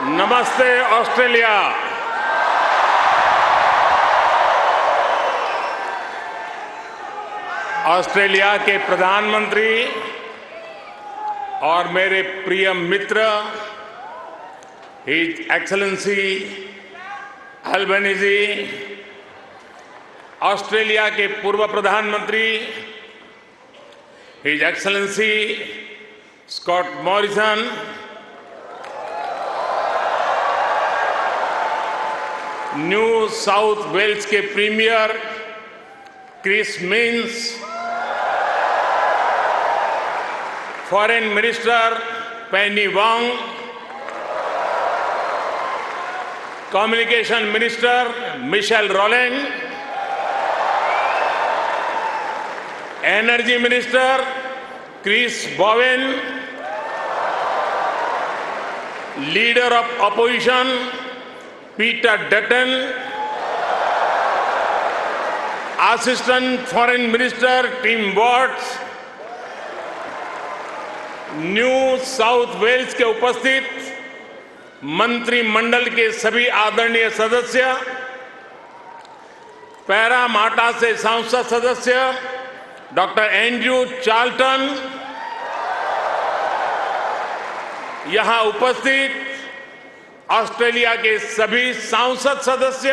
नमस्ते Australia. Australia के प्रधानमंत्री और मेरे प्रिय मित्र हिज एक्सेलेंसी अल्बनीज़ी, ऑस्ट्रेलिया के पूर्व प्रधानमंत्री his excellency Scott Morrison, New South Wales के premier Chris Minns, foreign minister Penny Wong, communication minister Michelle Rowland, energy minister Chris Bowen, leader of opposition Peter Dutton, assistant foreign minister Tim Watts, New South Wales के उपस्थित मंत्रिमंडल के सभी आदरणीय सदस्य, Parramatta से संसद सदस्य डॉक्टर एंड्रयू चार्ल्टन, यहां उपस्थित ऑस्ट्रेलिया के सभी संसद सदस्य,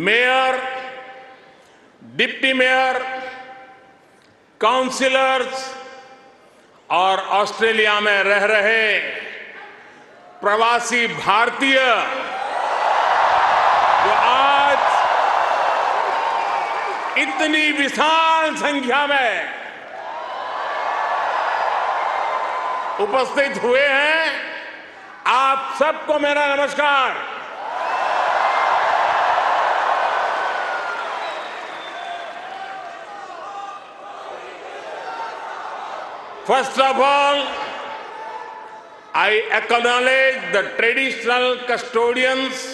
मेयर, डिप्टी मेयर, काउंसिलर्स और ऑस्ट्रेलिया में रह रहे प्रवासी भारतीय जो आज इतनी विशाल संख्या में उपस्थित हुए हैं, आप सबको मेरा नमस्कार। First of all, I acknowledge the traditional custodians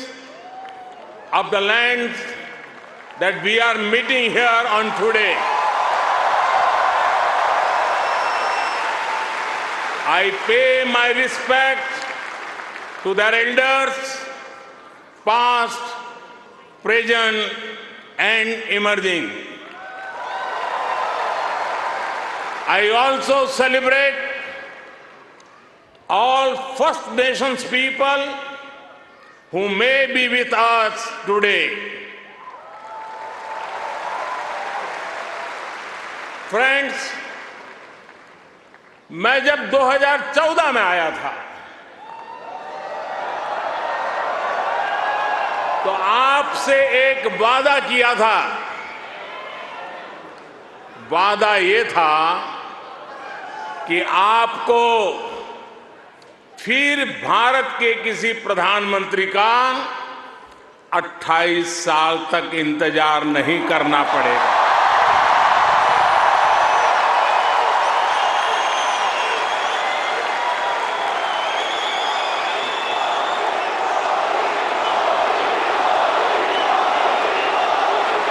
of the lands that we are meeting here on today. I pay my respect to their elders, past, present, and emerging. I also celebrate all First Nations people who may be with us today. Friends, मैं जब 2014 में आया था तो आपसे एक वादा किया था। वादा ये था कि आपको फिर भारत के किसी प्रधानमंत्री का 28 साल तक इंतजार नहीं करना पड़ेगा।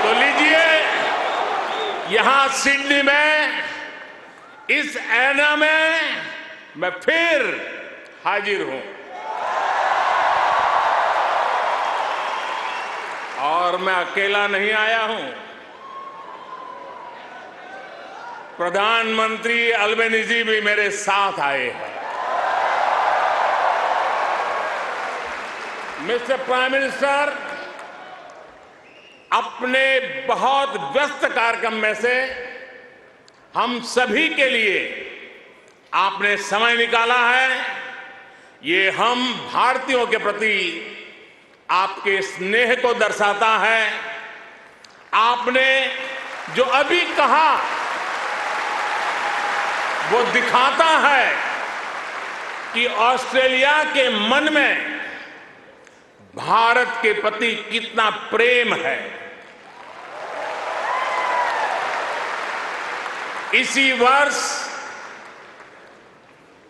तो लीजिए, यहां सिडनी में इस ऐना में मैं फिर हाजिर हूं और मैं अकेला नहीं आया हूं। प्रधानमंत्री अल्बनीज़ी भी मेरे साथ आए हैं। मिस्टर प्राइम मिनिस्टर, अपने बहुत व्यस्त कार्यक्रम में से हम सभी के लिए आपने समय निकाला है। ये हम भारतीयों के प्रति आपके स्नेह को दर्शाता है। आपने जो अभी कहा वो दिखाता है कि ऑस्ट्रेलिया के मन में भारत के प्रति कितना प्रेम है। इसी वर्ष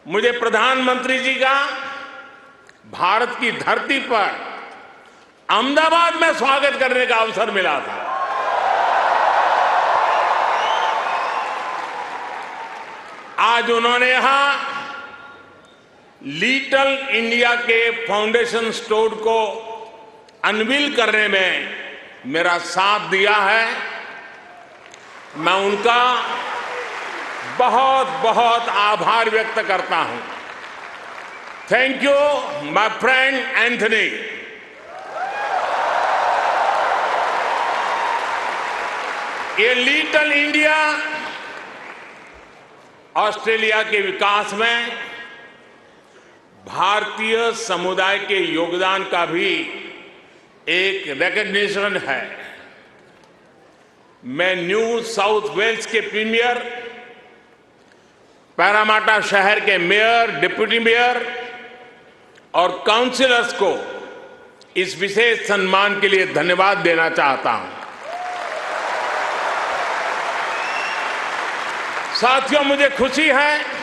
मुझे प्रधानमंत्री जी का भारत की धरती पर अहमदाबाद में स्वागत करने का अवसर मिला था। आज उन्होंने यहां लिटिल इंडिया के फाउंडेशन स्टोर को अनवील करने में मेरा साथ दिया है, मैं उनका बहुत बहुत आभार व्यक्त करता हूं। Thank you my friend Anthony. ये लिटिल इंडिया ऑस्ट्रेलिया के विकास में भारतीय समुदाय के योगदान का भी एक रिकॉग्निशन है। मैं न्यू साउथ वेल्स के प्रीमियर, पैरामाटा शहर के मेयर, डिप्टी मेयर और काउंसिलर्स को इस विशेष सम्मान के लिए धन्यवाद देना चाहता हूं। साथियों, मुझे खुशी है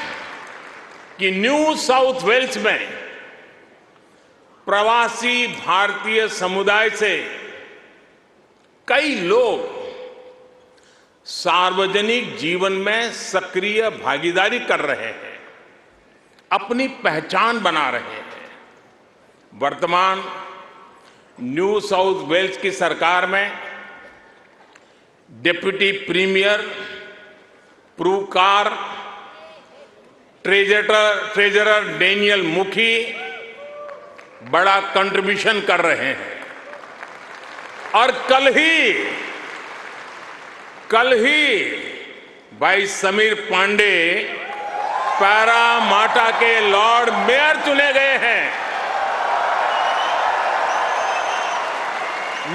कि न्यू साउथ वेल्स में प्रवासी भारतीय समुदाय से कई लोग सार्वजनिक जीवन में सक्रिय भागीदारी कर रहे हैं, अपनी पहचान बना रहे हैं। वर्तमान न्यू साउथ वेल्स की सरकार में डिप्टी प्रीमियर, प्रूकार, ट्रेजरर डेनियल मुखी बड़ा कंट्रीब्यूशन कर रहे हैं। और कल ही भाई समीर पांडे पैरामाटा के लॉर्ड मेयर चुने गए हैं।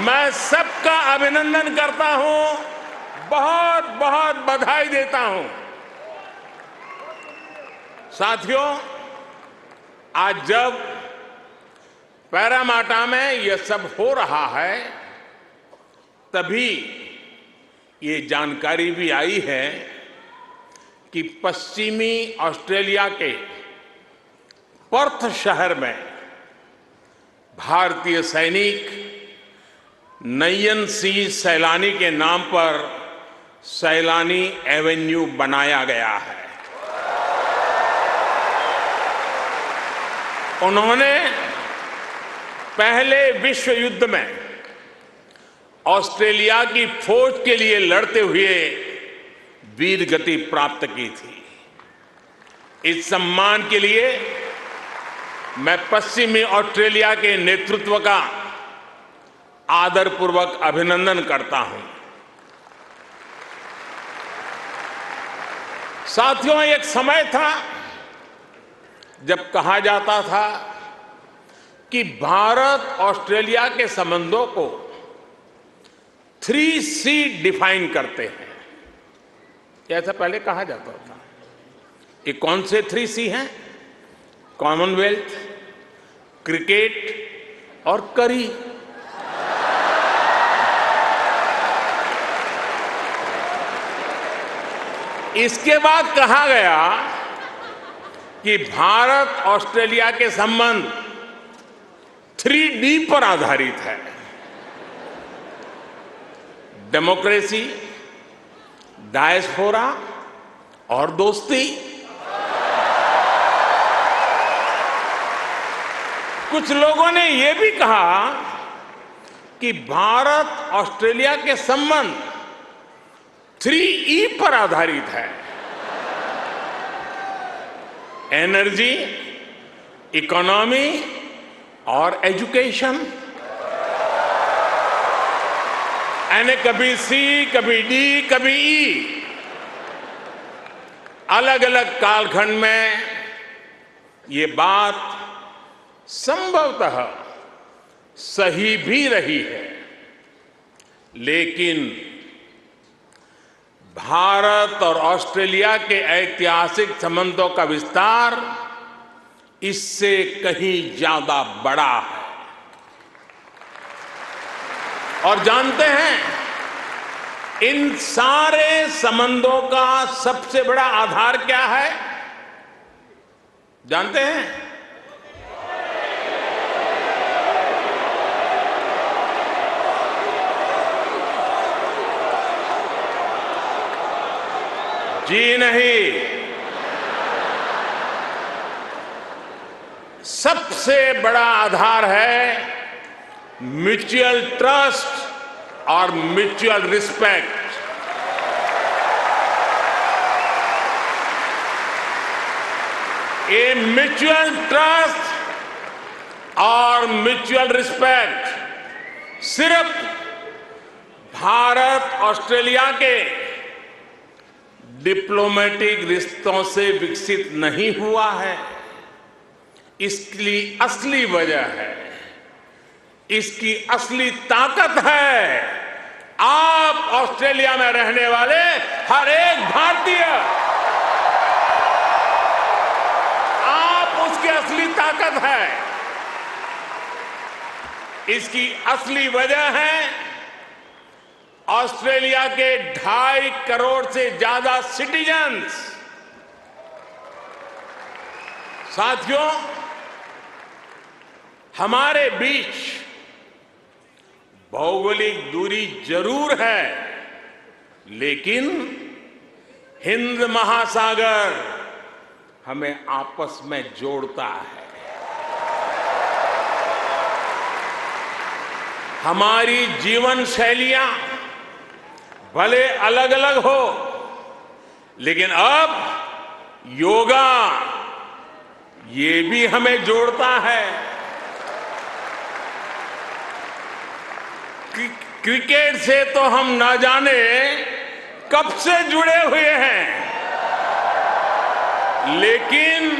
मैं सबका अभिनंदन करता हूं, बहुत बहुत बधाई देता हूं। साथियों, आज जब पैरामाटा में यह सब हो रहा है, तभी ये जानकारी भी आई है कि पश्चिमी ऑस्ट्रेलिया के पर्थ शहर में भारतीय सैनिक नयन सिंह सैलानी के नाम पर सैलानी एवेन्यू बनाया गया है। उन्होंने पहले विश्व युद्ध में ऑस्ट्रेलिया की फौज के लिए लड़ते हुए वीर गति प्राप्त की थी। इस सम्मान के लिए मैं पश्चिमी ऑस्ट्रेलिया के नेतृत्व का आदरपूर्वक अभिनंदन करता हूं। साथियों, एक समय था जब कहा जाता था कि भारत ऑस्ट्रेलिया के संबंधों को 3C डिफाइन करते हैं। ऐसा पहले कहा जाता था। ये कौन से 3C हैं? कॉमनवेल्थ, क्रिकेट और करी। इसके बाद कहा गया कि भारत ऑस्ट्रेलिया के संबंध 3D पर आधारित है। डेमोक्रेसी, डायस्पोरा और दोस्ती। कुछ लोगों ने यह भी कहा कि भारत ऑस्ट्रेलिया के संबंध 3E पर आधारित है। एनर्जी, इकोनॉमी और एजुकेशन। यानी कभी C, कभी D, कभी E। अलग अलग कालखंड में ये बात संभवतः सही भी रही है, लेकिन भारत और ऑस्ट्रेलिया के ऐतिहासिक संबंधों का विस्तार इससे कहीं ज्यादा बड़ा है। और जानते हैं, इन सारे संबंधों का सबसे बड़ा आधार क्या है? जानते हैं? जी नहीं, सबसे बड़ा आधार है म्यूचुअल ट्रस्ट और म्यूचुअल रिस्पेक्ट। ये म्यूचुअल ट्रस्ट और म्यूचुअल रिस्पेक्ट सिर्फ भारत ऑस्ट्रेलिया के डिप्लोमेटिक रिश्तों से विकसित नहीं हुआ है। इसकी असली वजह है, इसकी असली ताकत है आप ऑस्ट्रेलिया में रहने वाले हर एक भारतीय। आप उसकी असली ताकत है। इसकी असली वजह है ऑस्ट्रेलिया के 2.5 करोड़ से ज्यादा सिटीजन्स। साथियों, हमारे बीच भौगोलिक दूरी जरूर है, लेकिन हिंद महासागर हमें आपस में जोड़ता है। हमारी जीवन शैलियां भले अलग अलग हो, लेकिन अब योगा ये भी हमें जोड़ता है। क्रिकेट से तो हम ना जाने कब से जुड़े हुए हैं, लेकिन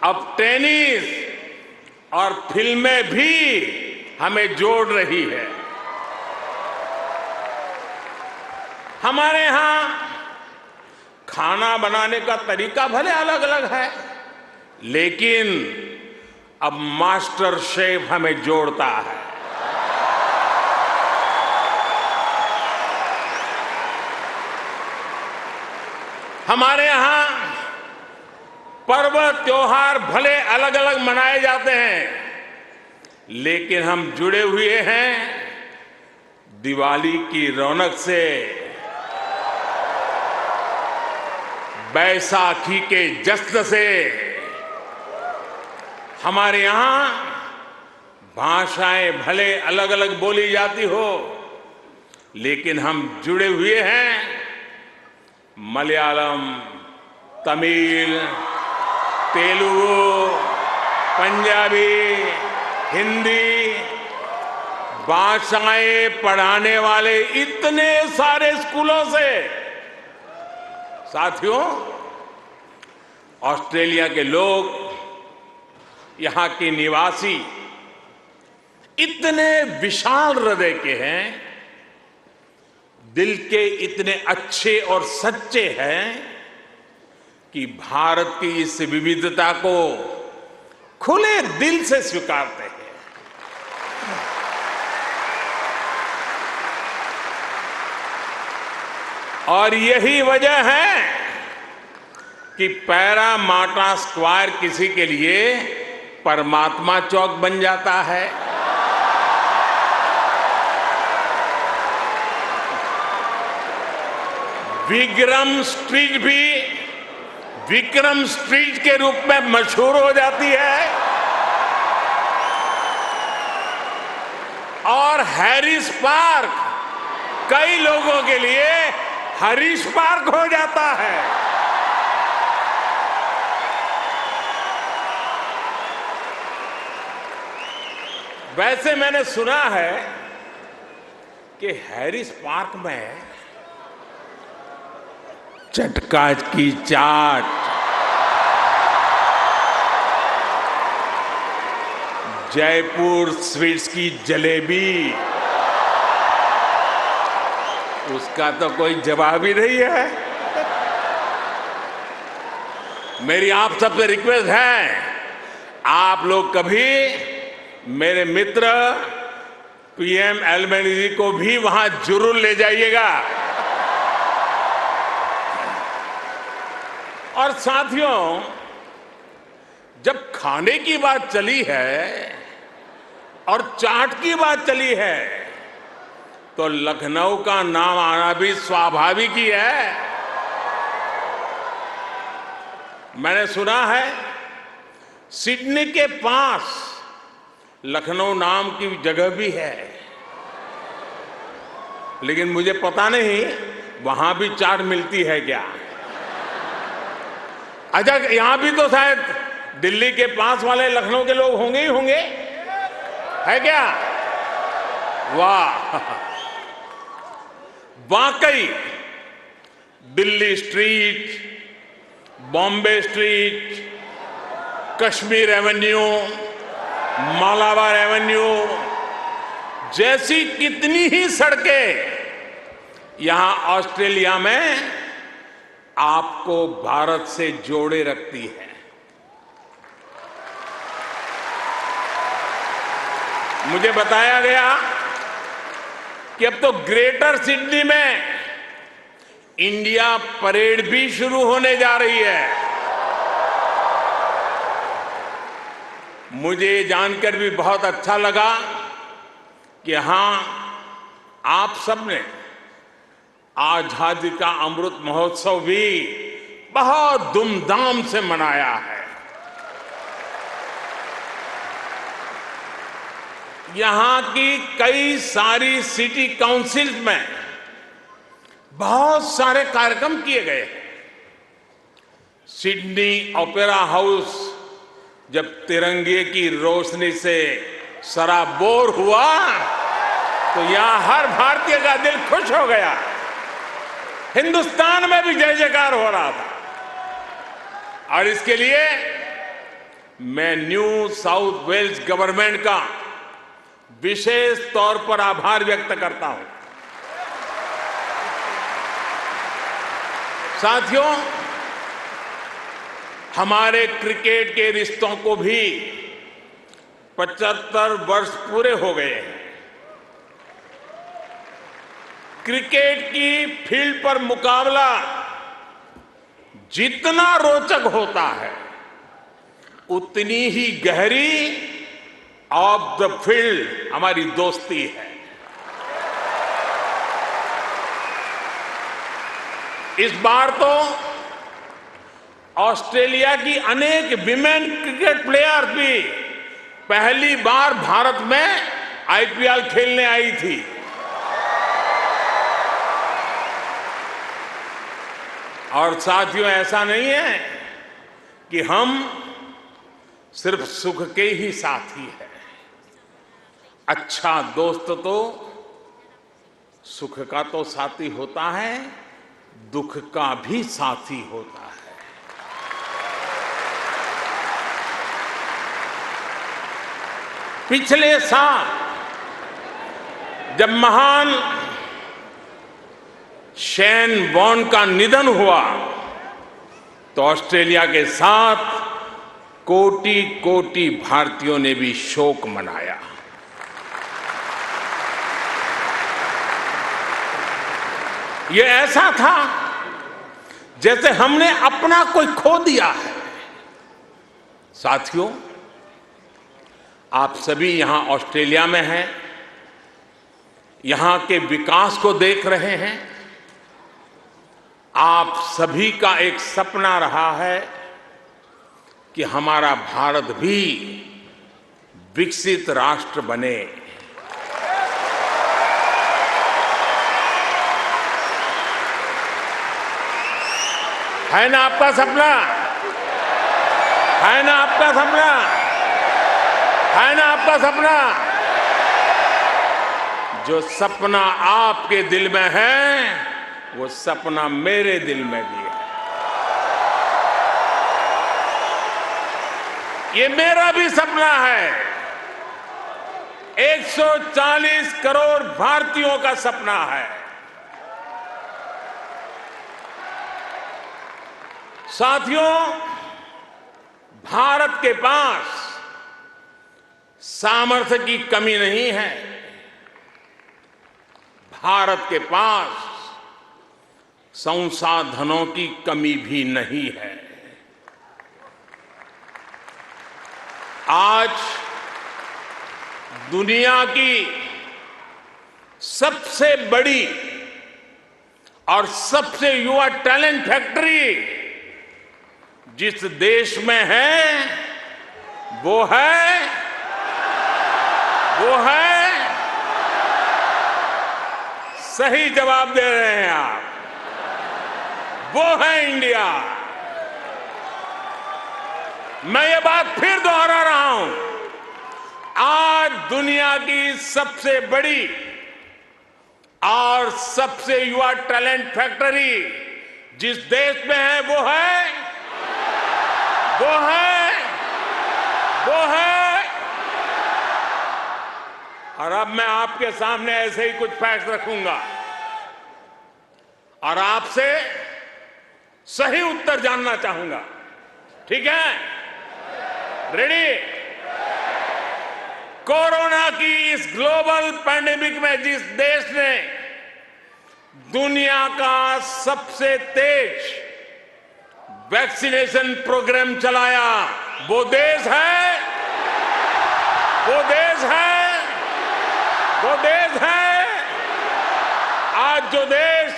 अब टेनिस और फिल्में भी हमें जोड़ रही है। हमारे यहां खाना बनाने का तरीका भले अलग अलग है, लेकिन अब मास्टर शेफ हमें जोड़ता है। हमारे यहां पर्व त्योहार भले अलग अलग मनाए जाते हैं, लेकिन हम जुड़े हुए हैं दिवाली की रौनक से, बैसाखी के जश्न से। हमारे यहां भाषाएं भले अलग अलग बोली जाती हो, लेकिन हम जुड़े हुए हैं मलयालम, तमिल, तेलुगु, पंजाबी, हिंदी भाषाएं पढ़ाने वाले इतने सारे स्कूलों से। साथियों, ऑस्ट्रेलिया के लोग, यहां के निवासी इतने विशाल हृदय के हैं, दिल के इतने अच्छे और सच्चे हैं कि भारत की इस विविधता को खुले दिल से स्वीकारते हैं। और यही वजह है कि पैरामाटा स्क्वायर किसी के लिए परमात्मा चौक बन जाता है। विक्रम स्ट्रीट भी विक्रम स्ट्रीट के रूप में मशहूर हो जाती है, और हैरिस पार्क कई लोगों के लिए हरीश पार्क हो जाता है। वैसे मैंने सुना है कि हैरिस पार्क में चटका की चाट, जयपुर स्वीट्स की जलेबी, उसका तो कोई जवाब ही नहीं है। मेरी आप सबसे रिक्वेस्ट है, आप लोग कभी मेरे मित्र पीएम एल्बनीज़ी को भी वहां जरूर ले जाइएगा। और साथियों, जब खाने की बात चली है और चाट की बात चली है, तो लखनऊ का नाम आना भी स्वाभाविक ही है। मैंने सुना है सिडनी के पास लखनऊ नाम की जगह भी है, लेकिन मुझे पता नहीं वहां भी चाट मिलती है क्या। अच्छा, यहां भी तो शायद दिल्ली के पास वाले लखनऊ के लोग होंगे ही होंगे, है क्या? वाह, वाकई Delhi street, Bombay street, Kashmir Avenue, Malabar Avenue जैसी कितनी ही सड़कें यहां ऑस्ट्रेलिया में आपको भारत से जोड़े रखती है। मुझे बताया गया कि अब तो ग्रेटर सिडनी में इंडिया परेड भी शुरू होने जा रही है। मुझे जानकर भी बहुत अच्छा लगा कि हां, आप सबने आजादी का अमृत महोत्सव भी बहुत धूमधाम से मनाया है। यहां की कई सारी सिटी काउंसिल में बहुत सारे कार्यक्रम किए गए हैं। सिडनी ओपेरा हाउस जब तिरंगे की रोशनी से सराबोर हुआ तो यहां हर भारतीय का दिल खुश हो गया। हिंदुस्तान में भी जय जयकार हो रहा था। और इसके लिए मैं न्यू साउथ वेल्स गवर्नमेंट का विशेष तौर पर आभार व्यक्त करता हूं। साथियों, हमारे क्रिकेट के रिश्तों को भी 75 वर्ष पूरे हो गए हैं। क्रिकेट की फील्ड पर मुकाबला जितना रोचक होता है, उतनी ही गहरी ऑफ द फील्ड हमारी दोस्ती है। इस बार तो ऑस्ट्रेलिया की अनेक विमेन क्रिकेट प्लेयर भी पहली बार भारत में आईपीएल खेलने आई थी। और साथियों, ऐसा नहीं है कि हम सिर्फ सुख के ही साथी हैं। अच्छा दोस्त तो सुख का तो साथी होता है, दुख का भी साथी होता है। पिछले साल जब महान शेन वॉर्न का निधन हुआ तो ऑस्ट्रेलिया के साथ कोटि कोटि भारतीयों ने भी शोक मनाया। ये ऐसा था जैसे हमने अपना कोई खो दिया है। साथियों, आप सभी यहां ऑस्ट्रेलिया में हैं, यहां के विकास को देख रहे हैं। आप सभी का एक सपना रहा है कि हमारा भारत भी विकसित राष्ट्र बने। है ना आपका सपना? है ना आपका सपना? है ना आपका सपना? जो सपना आपके दिल में है, वो सपना मेरे दिल में भी है। ये मेरा भी सपना है। 140 करोड़ भारतीयों का सपना है। साथियों, भारत के पास सामर्थ्य की कमी नहीं है। भारत के पास संसाधनों की कमी भी नहीं है। आज दुनिया की सबसे बड़ी और सबसे युवा टैलेंट फैक्ट्री जिस देश में है, वो है सही जवाब दे रहे हैं आप, वो है इंडिया। मैं ये बात फिर दोहरा रहा हूं, आज दुनिया की सबसे बड़ी और सबसे युवा टैलेंट फैक्ट्री जिस देश में है वो है। और अब मैं आपके सामने ऐसे ही कुछ फैक्ट रखूंगा और आपसे सही उत्तर जानना चाहूंगा, ठीक है? रेडी? कोरोना की इस ग्लोबल पैंडेमिक में जिस देश ने दुनिया का सबसे तेज वैक्सीनेशन प्रोग्राम चलाया, वो देश है, आज जो देश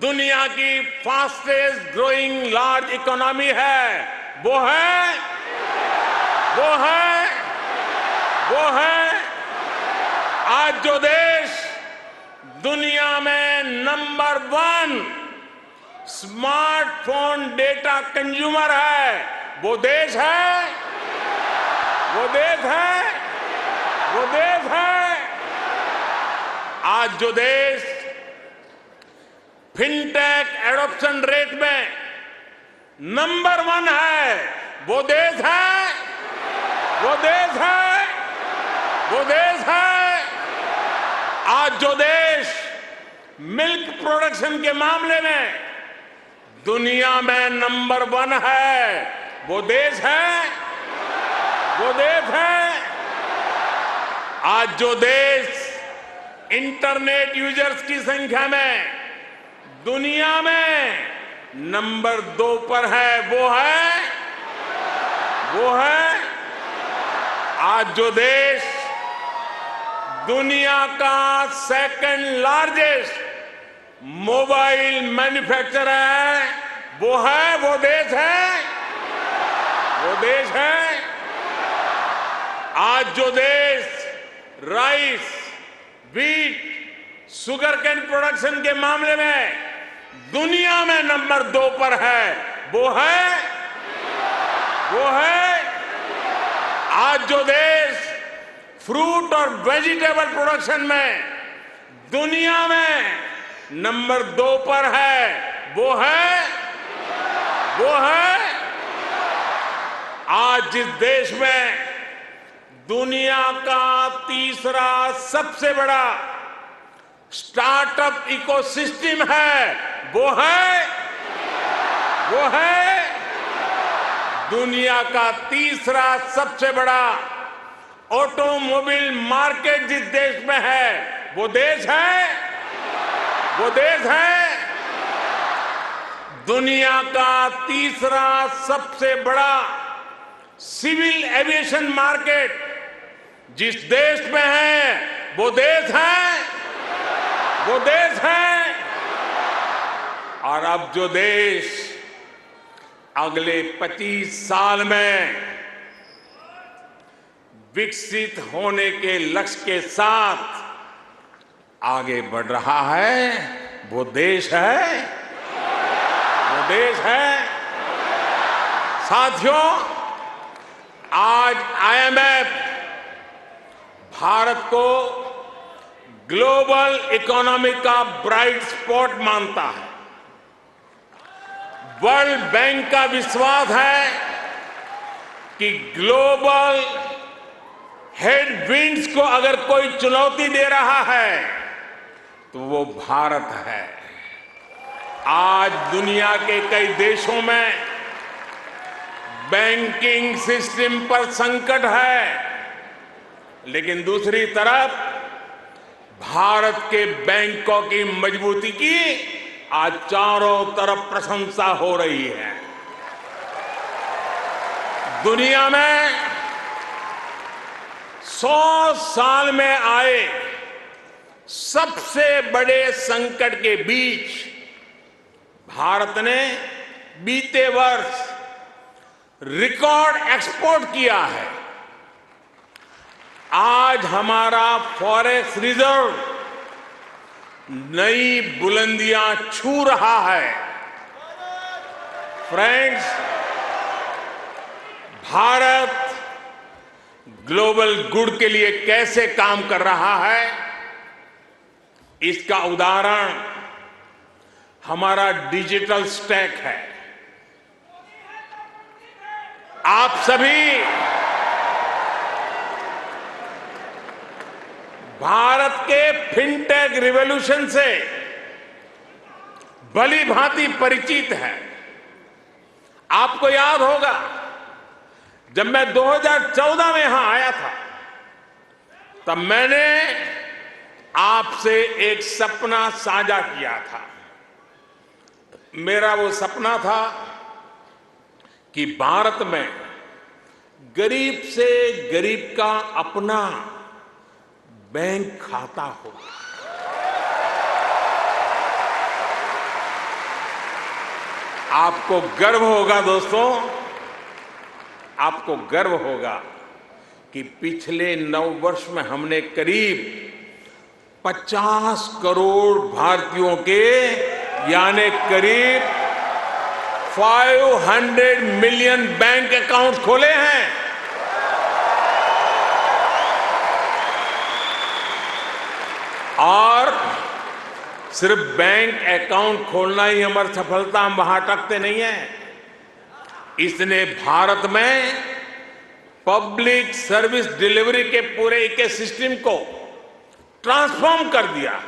दुनिया की फास्टेस्ट ग्रोइंग लार्ज इकोनॉमी है, वो है आज जो देश दुनिया में नंबर 1 स्मार्टफोन डेटा कंज्यूमर है, वो देश है। आज जो देश फिनटेक एडॉप्शन रेट में नंबर 1 है, वो देश है। आज जो देश मिल्क प्रोडक्शन के मामले में दुनिया में नंबर 1 है, वो देश है। आज जो देश इंटरनेट यूजर्स की संख्या में दुनिया में नंबर 2 पर है, वो है आज जो देश दुनिया का सेकंड लार्जेस्ट मोबाइल मैन्युफैक्चरर है, वो देश है। आज जो देश rice, wheat, sugarcane production के मामले में दुनिया में नंबर 2 पर है, वो है आज जो देश फ्रूट और वेजिटेबल प्रोडक्शन में दुनिया में नंबर 2 पर है, वो है आज जिस देश में दुनिया का तीसरा सबसे बड़ा स्टार्टअप इकोसिस्टम है, वो है दुनिया का तीसरा सबसे बड़ा ऑटोमोबाइल मार्केट जिस देश में है, वो देश है दुनिया का तीसरा सबसे बड़ा सिविल एविएशन मार्केट जिस देश में है, वो देश है। और अब जो देश अगले 25 साल में विकसित होने के लक्ष्य के साथ आगे बढ़ रहा है, वो देश है। साथियों, आज IMF भारत को ग्लोबल इकोनॉमी का ब्राइट स्पॉट मानता है। वर्ल्ड बैंक का विश्वास है कि ग्लोबल हेडविंड्स को अगर कोई चुनौती दे रहा है तो वो भारत है। आज दुनिया के कई देशों में बैंकिंग सिस्टम पर संकट है, लेकिन दूसरी तरफ भारत के बैंकों की मजबूती की आज चारों तरफ प्रशंसा हो रही है। दुनिया में 100 साल में आए सबसे बड़े संकट के बीच भारत ने बीते वर्ष रिकॉर्ड एक्सपोर्ट किया है। आज हमारा फॉरेक्स रिजर्व नई बुलंदियां छू रहा है। फ्रेंड्स, भारत ग्लोबल गुड के लिए कैसे काम कर रहा है, इसका उदाहरण हमारा डिजिटल स्टैक है। आप सभी भारत के फिनटेक रिवॉल्यूशन से भली भांति परिचित है। आपको याद होगा, जब मैं 2014 में यहां आया था, तब मैंने आपसे एक सपना साझा किया था। मेरा वो सपना था कि भारत में गरीब से गरीब का अपना बैंक खाता हो। आपको गर्व होगा दोस्तों, आपको गर्व होगा कि पिछले 9 वर्ष में हमने करीब 50 करोड़ भारतीयों के, यानी करीब 500 मिलियन बैंक अकाउंट खोले हैं। और सिर्फ बैंक अकाउंट खोलना ही हमारी सफलता, हम वहां अटकते नहीं है। इसने भारत में पब्लिक सर्विस डिलीवरी के पूरे इकोसिस्टम को ट्रांसफॉर्म कर दिया।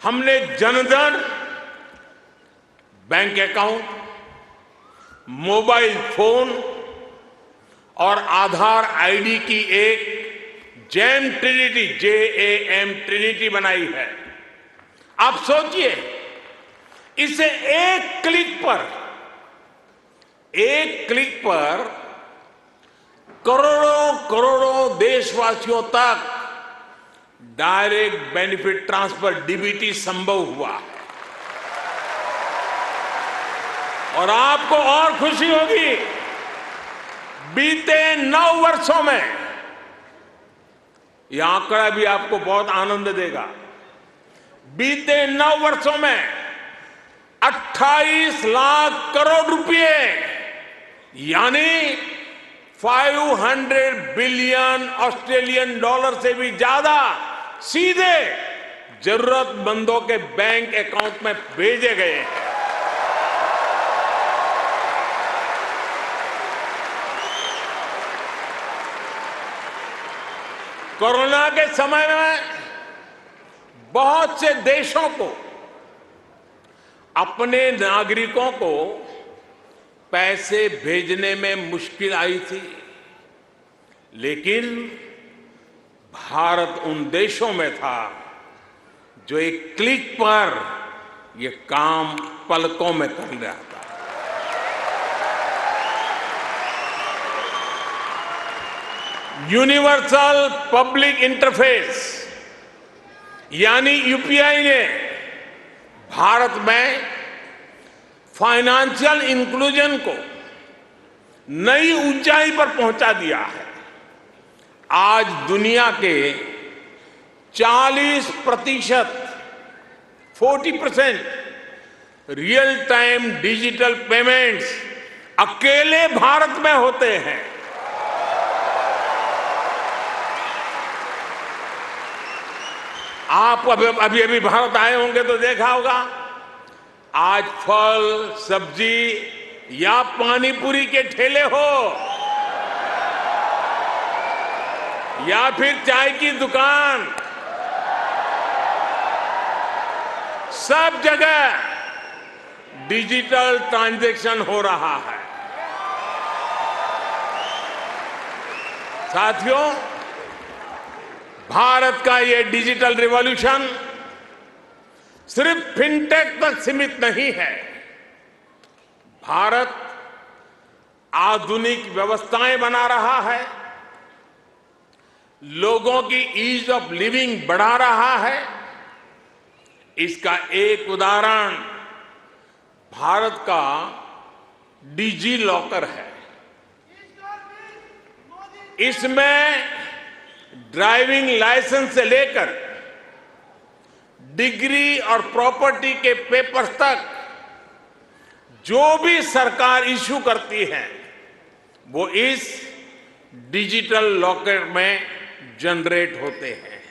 हमने Jan Dhan bank account, mobile phone और आधार आईडी की एक जैम ट्रिनिटी, JAM ट्रिनिटी बनाई है। आप सोचिए, इसे एक क्लिक पर करोड़ों करोड़ों देशवासियों तक डायरेक्ट बेनिफिट ट्रांसफर, DBT संभव हुआ है। और आपको और खुशी होगी, बीते 9 वर्षों में, यह आंकड़ा भी आपको बहुत आनंद देगा, बीते 9 वर्षों में 28 लाख करोड़ रुपए, यानी 500 बिलियन ऑस्ट्रेलियन डॉलर से भी ज्यादा सीधे जरूरतमंदों के बैंक अकाउंट में भेजे गए हैं। कोरोना के समय में बहुत से देशों को अपने नागरिकों को पैसे भेजने में मुश्किल आई थी, लेकिन भारत उन देशों में था जो एक क्लिक पर ये काम पलकों में कर रहा था। यूनिवर्सल पब्लिक इंटरफेस यानी UPI ने भारत में फाइनेंशियल इंक्लूजन को नई ऊंचाई पर पहुंचा दिया है। आज दुनिया के 40% रियल टाइम डिजिटल पेमेंट्स अकेले भारत में होते हैं। आप अभी भारत आए होंगे तो देखा होगा, आज फल, सब्जी या पानीपुरी के ठेले हो या फिर चाय की दुकान, सब जगह डिजिटल ट्रांजैक्शन हो रहा है। साथियों, भारत का ये डिजिटल रिवॉल्यूशन सिर्फ फिनटेक तक सीमित नहीं है। भारत आधुनिक व्यवस्थाएं बना रहा है, लोगों की ईज ऑफ लिविंग बढ़ा रहा है। इसका एक उदाहरण भारत का डिजी लॉकर है। इसमें ड्राइविंग लाइसेंस से लेकर डिग्री और प्रॉपर्टी के पेपर्स तक जो भी सरकार इश्यू करती है वो इस डिजिटल लॉकर में जनरेट होते हैं।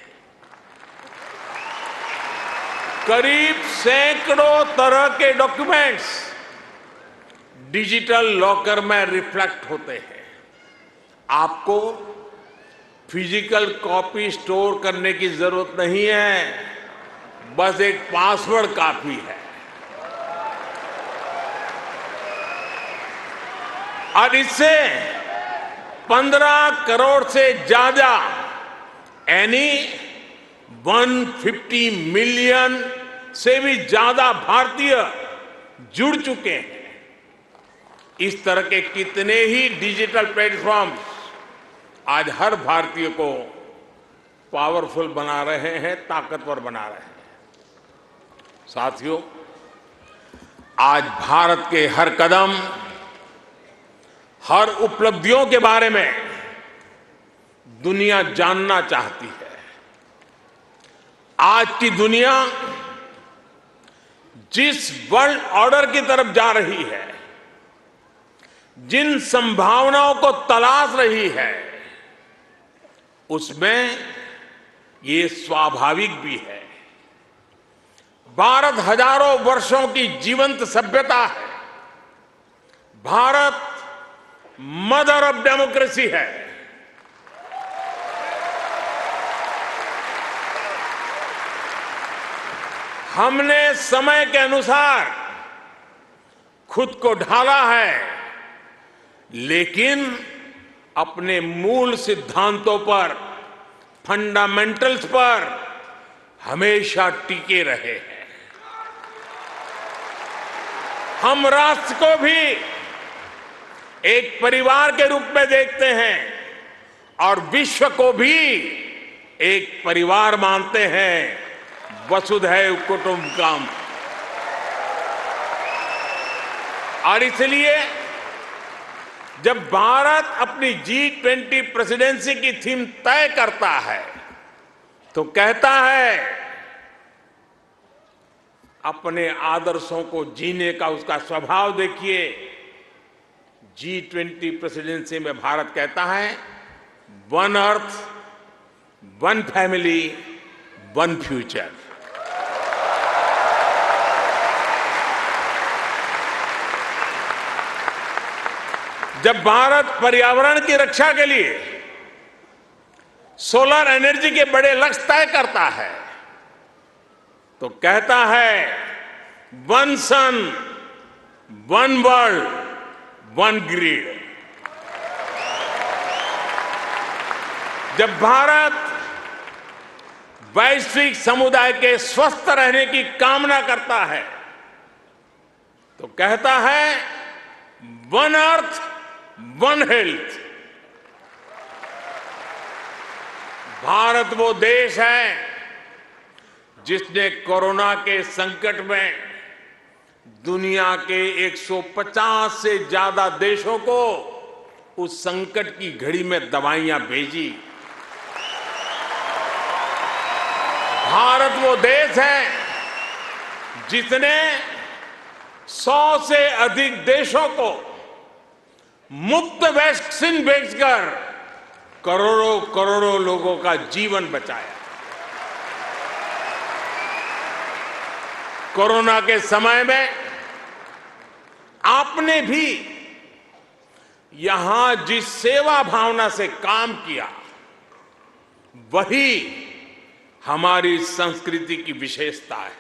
करीब सैकड़ों तरह के डॉक्यूमेंट्स डिजिटल लॉकर में रिफ्लेक्ट होते हैं। आपको फिजिकल कॉपी स्टोर करने की जरूरत नहीं है, बस एक पासवर्ड काफी है। और इससे 15 करोड़ से ज्यादा यानी 150 मिलियन से भी ज्यादा भारतीय जुड़ चुके हैं। इस तरह के कितने ही डिजिटल प्लेटफॉर्म आज हर भारतीय को पावरफुल बना रहे हैं, ताकतवर बना रहे हैं। साथियों, आज भारत के हर कदम, हर उपलब्धियों के बारे में दुनिया जानना चाहती है। आज की दुनिया जिस वर्ल्ड ऑर्डर की तरफ जा रही है, जिन संभावनाओं को तलाश रही है, उसमें ये स्वाभाविक भी है। भारत हजारों वर्षों की जीवंत सभ्यता है। भारत मदर ऑफ डेमोक्रेसी है। हमने समय के अनुसार खुद को ढाला है, लेकिन अपने मूल सिद्धांतों पर, फंडामेंटल्स पर हमेशा टिके रहे हैं। हम राष्ट्र को भी एक परिवार के रूप में देखते हैं और विश्व को भी एक परिवार मानते हैं। वसुधैव कुटुंबकम। और इसलिए जब भारत अपनी G20 प्रेसिडेंसी की थीम तय करता है तो कहता है अपने आदर्शों को जीने का उसका स्वभाव देखिए। G20 प्रेसिडेंसी में भारत कहता है one earth, one family, one future. जब भारत पर्यावरण की रक्षा के लिए सोलर एनर्जी के बड़े लक्ष्य तय करता है तो कहता है वन सन, वन वर्ल्ड, वन ग्रिड। जब भारत वैश्विक समुदाय के स्वस्थ रहने की कामना करता है तो कहता है one earth, one health. Bharat वो देश है जिसने कोरोना के संकट में दुनिया के 150 से ज्यादा देशों को उस संकट की घड़ी में दवाइयां भेजी। भारत वो देश है जिसने 100 से अधिक देशों को मुफ्त वैक्सीन भेजकर करोड़ों करोड़ों लोगों का जीवन बचाया। कोरोना के समय में आपने भी यहां जिस सेवा भावना से काम किया वही हमारी संस्कृति की विशेषता है।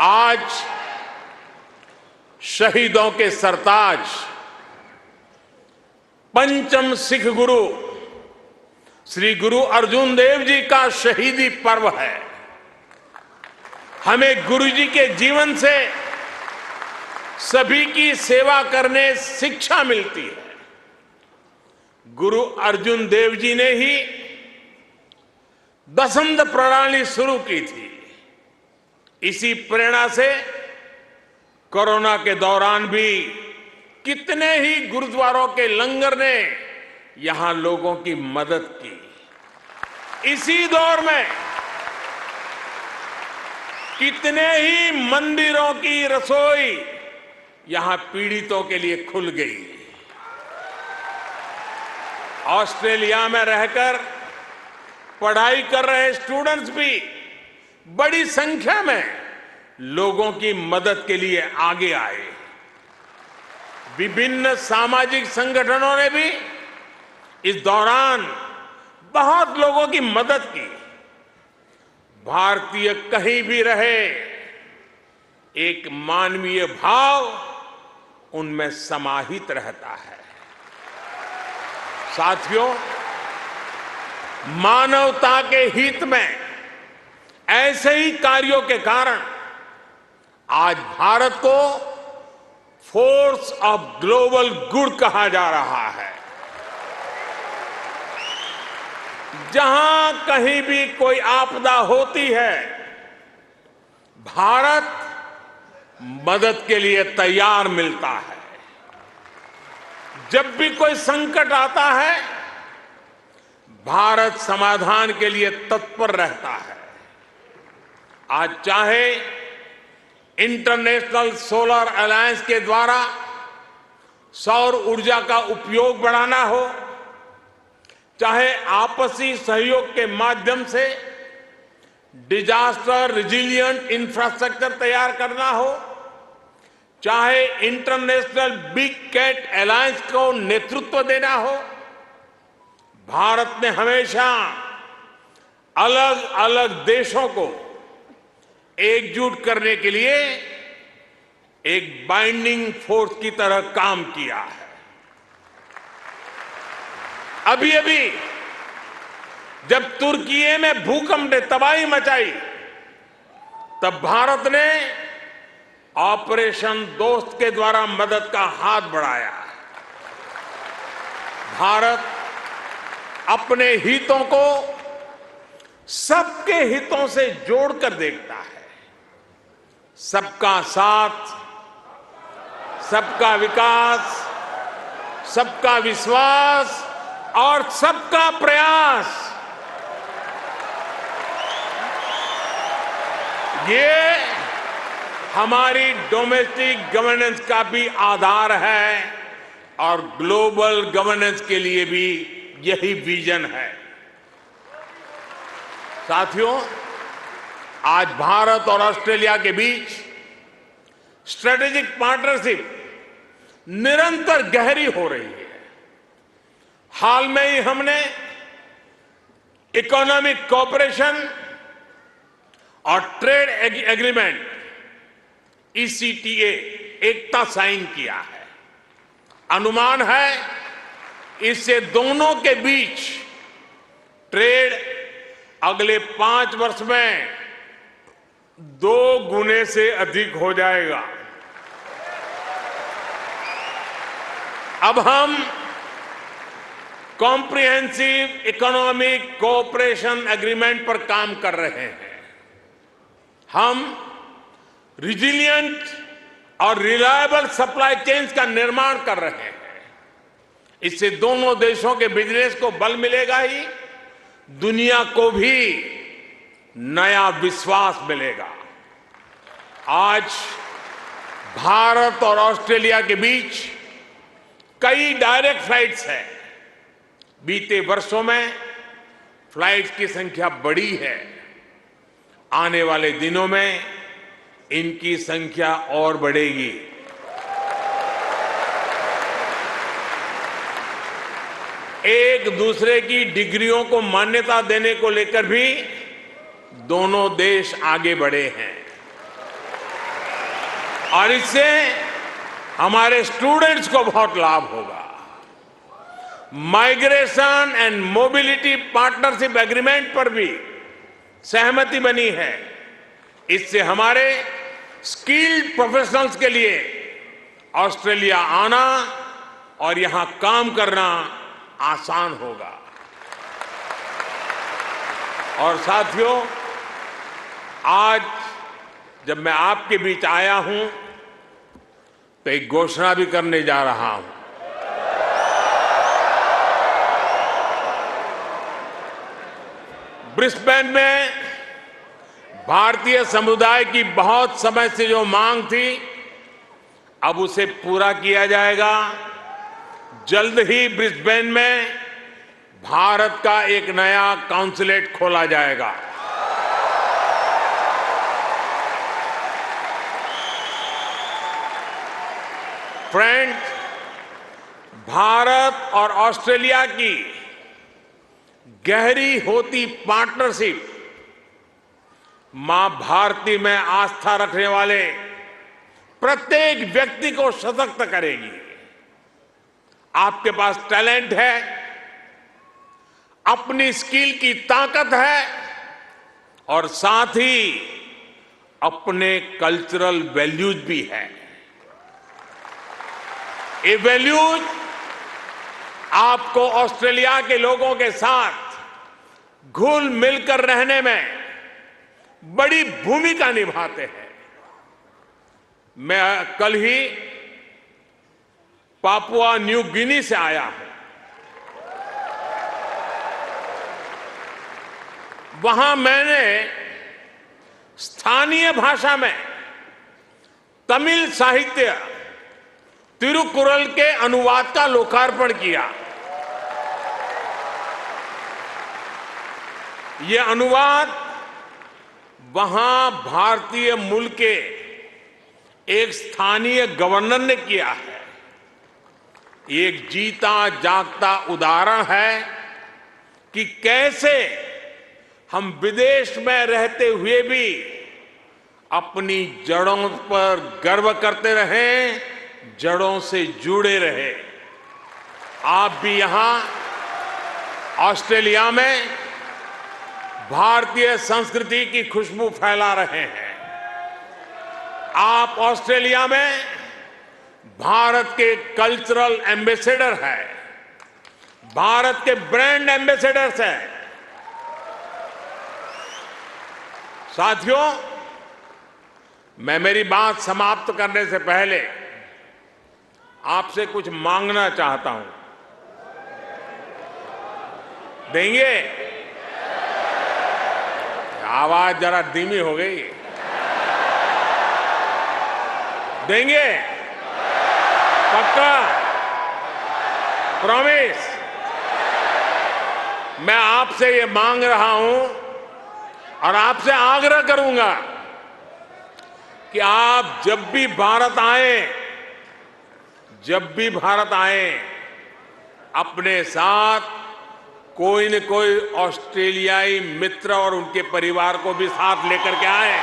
आज शहीदों के सरताज पंचम सिख गुरु श्री गुरु अर्जुन देव जी का शहीदी पर्व है। हमें गुरु जी के जीवन से सभी की सेवा करने शिक्षा मिलती है। गुरु अर्जुन देव जी ने ही दसंध प्रणाली शुरू की थी। इसी प्रेरणा से कोरोना के दौरान भी कितने ही गुरुद्वारों के लंगर ने यहां लोगों की मदद की। इसी दौर में कितने ही मंदिरों की रसोई यहां पीड़ितों के लिए खुल गई। ऑस्ट्रेलिया में रहकर पढ़ाई कर रहे स्टूडेंट्स भी बड़ी संख्या में लोगों की मदद के लिए आगे आए। विभिन्न सामाजिक संगठनों ने भी इस दौरान बहुत लोगों की मदद की। भारतीय कहीं भी रहे, एक मानवीय भाव उनमें समाहित रहता है। साथियों, मानवता के हित में ऐसे ही कार्यों के कारण आज भारत को फोर्स ऑफ ग्लोबल गुड कहा जा रहा है। जहां कहीं भी कोई आपदा होती है, भारत मदद के लिए तैयार मिलता है। जब भी कोई संकट आता है, भारत समाधान के लिए तत्पर रहता है। आज चाहे इंटरनेशनल सोलर अलायंस के द्वारा सौर ऊर्जा का उपयोग बढ़ाना हो, चाहे आपसी सहयोग के माध्यम से डिजास्टर रिजिलिएंट इंफ्रास्ट्रक्चर तैयार करना हो, चाहे इंटरनेशनल बिग कैट अलायंस को नेतृत्व देना हो, भारत ने हमेशा अलग अलग देशों को एकजुट करने के लिए एक बाइंडिंग फोर्स की तरह काम किया है। अभी अभी जब तुर्की में भूकंप ने तबाही मचाई, तब भारत ने ऑपरेशन दोस्त के द्वारा मदद का हाथ बढ़ाया। भारत अपने हितों को सबके हितों से जोड़कर देखता है। सबका साथ, सबका विकास, सबका विश्वास और सबका प्रयास, ये हमारी डोमेस्टिक गवर्नेंस का भी आधार है और ग्लोबल गवर्नेंस के लिए भी यही विजन है। साथियों, आज भारत और ऑस्ट्रेलिया के बीच स्ट्रेटेजिक पार्टनरशिप निरंतर गहरी हो रही है। हाल में ही हमने इकोनॉमिक कोऑपरेशन और ट्रेड एग्रीमेंट ECTA एकता साइन किया है। अनुमान है इससे दोनों के बीच ट्रेड अगले 5 वर्ष में 2 गुने से अधिक हो जाएगा। अब हम कॉम्प्रिहेंसिव इकोनॉमिक कोऑपरेशन एग्रीमेंट पर काम कर रहे हैं। हम रिजिलिएंट और रिलायबल सप्लाई चेन्स का निर्माण कर रहे हैं। इससे दोनों देशों के बिजनेस को बल मिलेगा ही, दुनिया को भी नया विश्वास मिलेगा। आज भारत और ऑस्ट्रेलिया के बीच कई डायरेक्ट फ्लाइट्स हैं। बीते वर्षों में फ्लाइट्स की संख्या बढ़ी है। आने वाले दिनों में इनकी संख्या और बढ़ेगी। एक दूसरे की डिग्रियों को मान्यता देने को लेकर भी दोनों देश आगे बढ़े हैं और इससे हमारे स्टूडेंट्स को बहुत लाभ होगा। Migration and mobility partnership agreement पर भी सहमति बनी है। इससे हमारे स्किल्ड प्रोफेशनल्स के लिए ऑस्ट्रेलिया आना और यहां काम करना आसान होगा। और साथियों, आज जब मैं आपके बीच आया हूं तो एक घोषणा भी करने जा रहा हूं। ब्रिस्बेन में भारतीय समुदाय की बहुत समय से जो मांग थी, अब उसे पूरा किया जाएगा। जल्द ही ब्रिस्बेन में भारत का एक नया कॉन्सुलेट खोला जाएगा। फ्रेंड्स, भारत और ऑस्ट्रेलिया की गहरी होती पार्टनरशिप मां भारती में आस्था रखने वाले प्रत्येक व्यक्ति को सशक्त करेगी। आपके पास टैलेंट है, अपनी स्किल की ताकत है और साथ ही अपने कल्चरल वैल्यूज भी है। ये वैल्यूज आपको ऑस्ट्रेलिया के लोगों के साथ घुल मिलकर रहने में बड़ी भूमिका निभाते हैं। मैं कल ही पापुआ न्यू गिनी से आया हूं। वहां मैंने स्थानीय भाषा में तमिल साहित्य तिरुकुरल के अनुवाद का लोकार्पण किया। यह अनुवाद वहां भारतीय मूल के एक स्थानीय गवर्नर ने किया है। एक जीता जागता उदाहरण है कि कैसे हम विदेश में रहते हुए भी अपनी जड़ों पर गर्व करते रहें, जड़ों से जुड़े रहे। आप भी यहां ऑस्ट्रेलिया में भारतीय संस्कृति की खुशबू फैला रहे हैं। आप ऑस्ट्रेलिया में भारत के कल्चरल एम्बेसडर हैं, भारत के ब्रांड एम्बेसडर्स हैं। साथियों, मैं मेरी बात समाप्त करने से पहले आपसे कुछ मांगना चाहता हूं। देंगे? आवाज जरा धीमी हो गई। देंगे? पक्का? प्रॉमिस? मैं आपसे ये मांग रहा हूं और आपसे आग्रह करूंगा कि आप जब भी भारत आए, अपने साथ कोई न कोई ऑस्ट्रेलियाई मित्र और उनके परिवार को भी साथ लेकर के आए।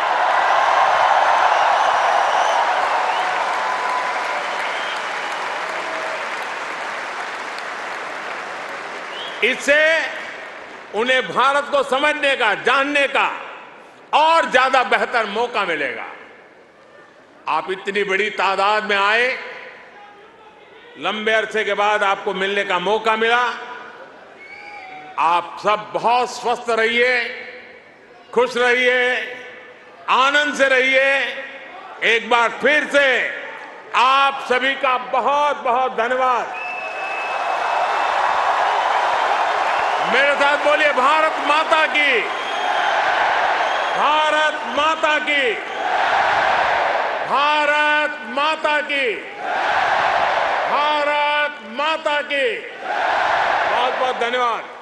इससे उन्हें भारत को समझने का, जानने का और ज्यादा बेहतर मौका मिलेगा। आप इतनी बड़ी तादाद में आए, लंबे अरसे के बाद आपको मिलने का मौका मिला। आप सब बहुत स्वस्थ रहिए, खुश रहिए, आनंद से रहिए। एक बार फिर से आप सभी का बहुत बहुत धन्यवाद। मेरे साथ बोलिए, भारत माता की, भारत माता की, भारत माता की, भारत माता की। बहुत बहुत धन्यवाद।